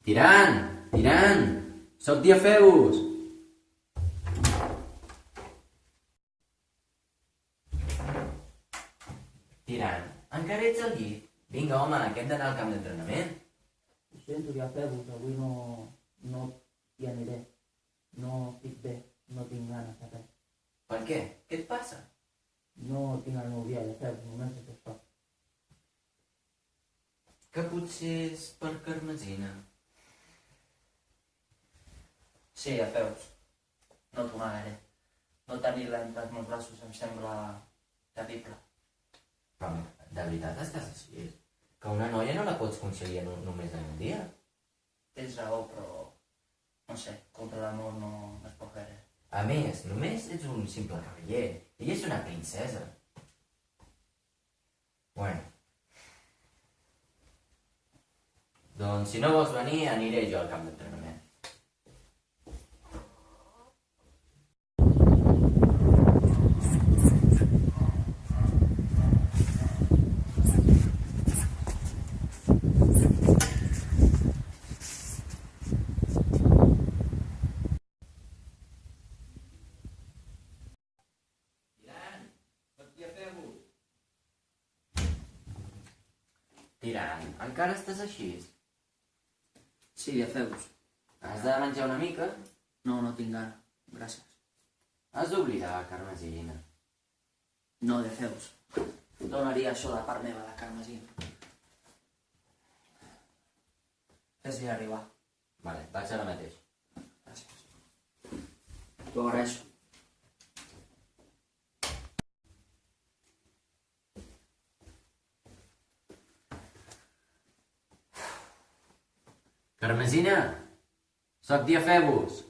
Tirant! Tirant! Soc Diafebus! Tirant, encara ets al llit? Vinga, home, que hem d'anar al camp d'entrenament. Ho sento, Diafebus, avui no hi aniré. No estic bé, no tinc ganes de res. Per què? Què et passa? No tinc el meu dia, Diafebus, només és això. Que potser és per Carmesina. Sí, Diafebus, no t'ho negaré. No tenir-la entre els meus braços em sembla terrible. Però, de veritat estàs així? Que una noia no la pots aconseguir només en un dia? Tens raó, però no sé, contra l'amor no es pot fer res. A més, només ets un simple cavaller. Ella és una princesa. Bueno. Doncs si no vols venir, aniré jo al camp d'entrenament. Tirant, encara estàs així? Sí, Diafebus. Has de menjar una mica? No tinc gana. Gràcies. Has d'oblidar, Carmesina. No, Diafebus. Donaria això de part meva, la Carmesina. Fes-li arribar. Vale, vaig ara mateix. Gràcies. T'ho agraeixo. Carmesina! Soc Diafebus!